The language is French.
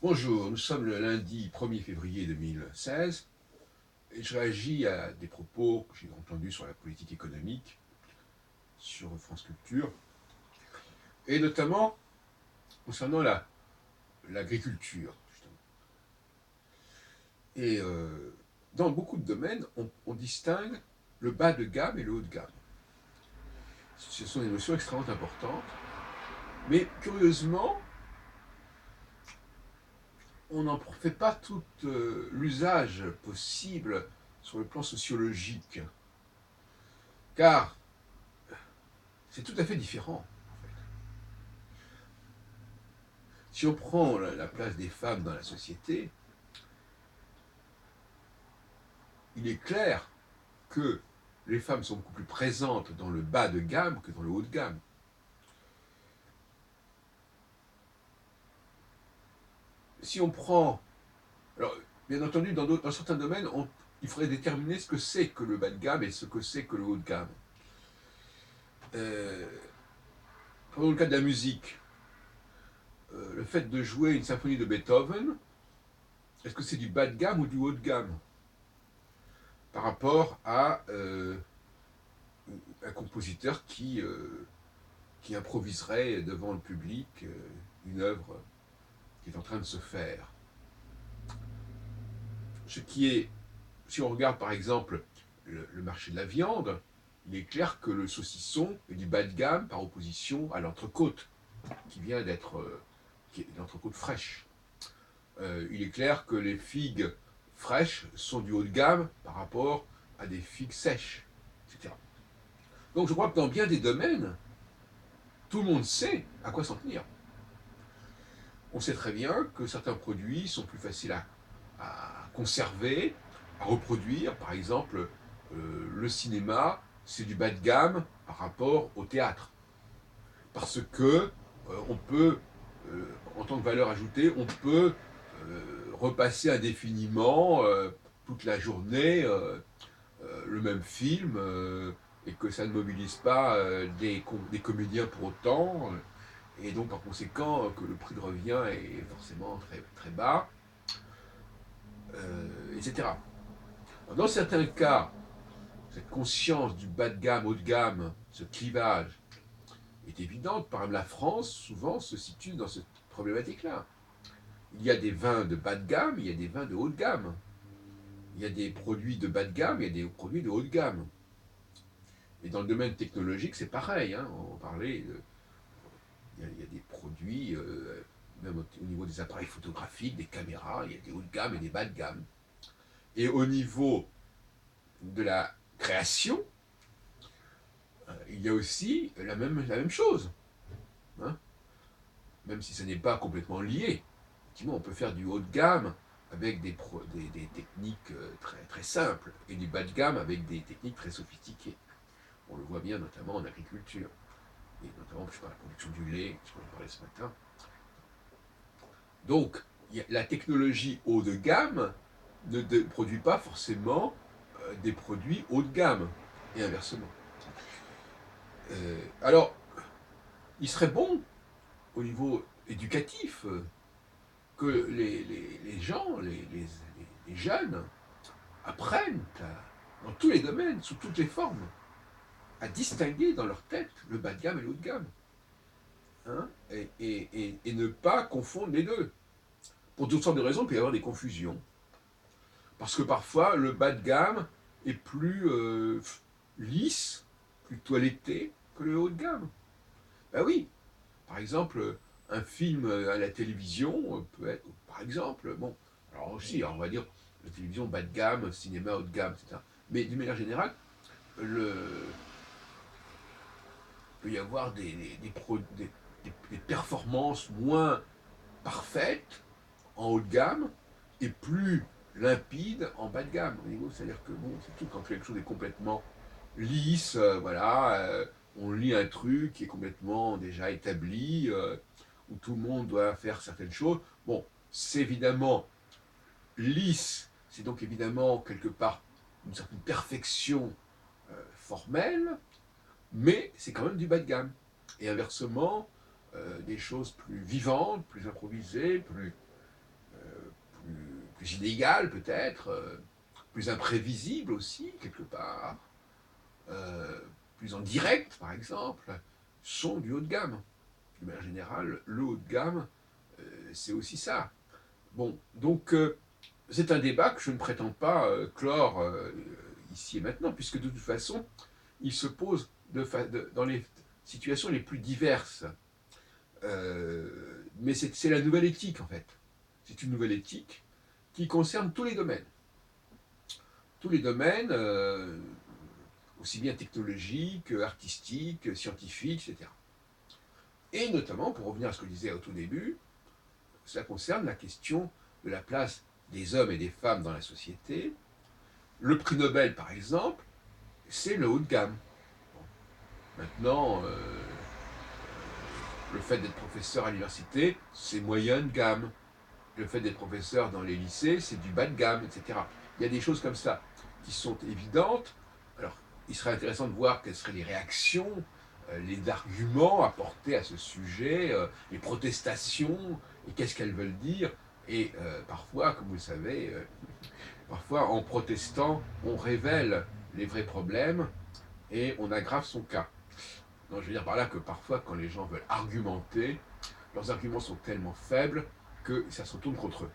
Bonjour, nous sommes le lundi 1er février 2016 et je réagis à des propos que j'ai entendus sur la politique économique sur France Culture et notamment concernant l'agriculture. Et dans beaucoup de domaines, on distingue le bas de gamme et le haut de gamme. Ce sont des notions extrêmement importantes, mais curieusement, on n'en fait pas tout l'usage possible sur le plan sociologique, car c'est tout à fait différent. Si on prend la place des femmes dans la société, il est clair que les femmes sont beaucoup plus présentes dans le bas de gamme que dans le haut de gamme. Si on prend... Alors, bien entendu, dans certains domaines, il faudrait déterminer ce que c'est que le bas de gamme et ce que c'est que le haut de gamme. Prenons le cas de la musique. Le fait de jouer une symphonie de Beethoven, est-ce que c'est du bas de gamme ou du haut de gamme par rapport à un compositeur qui improviserait devant le public une œuvre qui est en train de se faire. Si on regarde par exemple le marché de la viande, il est clair que le saucisson est du bas de gamme par opposition à l'entrecôte, qui vient qui est une entrecôte fraîche. Il est clair que les figues fraîches sont du haut de gamme par rapport à des figues sèches, etc. Donc je crois que dans bien des domaines, tout le monde sait à quoi s'en tenir. On sait très bien que certains produits sont plus faciles à conserver, à reproduire. Par exemple, le cinéma, c'est du bas de gamme par rapport au théâtre. Parce que on peut, en tant que valeur ajoutée, on peut repasser indéfiniment toute la journée le même film et que ça ne mobilise pas des comédiens pour autant. Et donc, par conséquent, que le prix de revient est forcément très, très bas, etc. Dans certains cas, cette conscience du bas de gamme, haut de gamme, ce clivage, est évidente. Par exemple, la France, souvent, se situe dans cette problématique-là. Il y a des vins de bas de gamme, il y a des vins de haut de gamme. Il y a des produits de bas de gamme, il y a des produits de haut de gamme. Et dans le domaine technologique, c'est pareil. Hein. On parlait il y a des produits, même au niveau des appareils photographiques, des caméras, il y a des hauts de gamme et des bas de gamme. Et au niveau de la création, il y a aussi la même chose. Hein, même si ce n'est pas complètement lié. Effectivement, on peut faire du haut de gamme avec des techniques très, très simples et du bas de gamme avec des techniques très sophistiquées. On le voit bien notamment en agriculture. Et notamment, je sais pas, la production du lait, ce qu'on en parlait ce matin. Donc, la technologie haut de gamme ne produit pas forcément des produits haut de gamme, et inversement. Alors, il serait bon, au niveau éducatif, que les gens, les jeunes, apprennent dans tous les domaines, sous toutes les formes, à distinguer dans leur tête le bas de gamme et le haut de gamme. Hein, et ne pas confondre les deux. Pour toutes sortes de raisons, il peut y avoir des confusions. Parce que parfois, le bas de gamme est plus lisse, plus toiletté que le haut de gamme. Ben oui, par exemple, un film à la télévision peut être, par exemple, bon, alors aussi, on va dire, la télévision bas de gamme, cinéma haut de gamme, etc. Mais d'une manière générale, il peut y avoir des performances moins parfaites en haut de gamme et plus limpides en bas de gamme. C'est-à-dire que bon, c'est tout quand quelque chose est complètement lisse, voilà, on lit un truc qui est complètement déjà établi, où tout le monde doit faire certaines choses. Bon, c'est évidemment lisse, c'est donc évidemment quelque part une certaine perfection formelle, mais c'est quand même du bas de gamme. Et inversement, des choses plus vivantes, plus improvisées, plus plus inégal peut-être, plus imprévisible aussi, quelque part, euh, plus en direct, par exemple, sont du haut de gamme. De manière générale, le haut de gamme, c'est aussi ça. Bon, donc c'est un débat que je ne prétends pas clore ici et maintenant, puisque de toute façon, il se pose dans les situations les plus diverses. Mais c'est la nouvelle éthique, en fait. C'est une nouvelle éthique qui concerne tous les domaines. Tous les domaines, aussi bien technologiques, artistiques, scientifiques, etc. Et notamment, pour revenir à ce que je disais au tout début, ça concerne la question de la place des hommes et des femmes dans la société. Le prix Nobel, par exemple, c'est le haut de gamme. Bon. Maintenant, le fait d'être professeur à l'université, c'est moyen de gamme. Le fait d'être professeur dans les lycées, c'est du bas de gamme, etc. Il y a des choses comme ça qui sont évidentes. Alors, il serait intéressant de voir quelles seraient les réactions, les arguments apportés à ce sujet, les protestations, et qu'est-ce qu'elles veulent dire. Et parfois, comme vous le savez, parfois en protestant, on révèle les vrais problèmes et on aggrave son cas. Donc, je veux dire par là que parfois, quand les gens veulent argumenter, leurs arguments sont tellement faibles que ça se retourne contre eux.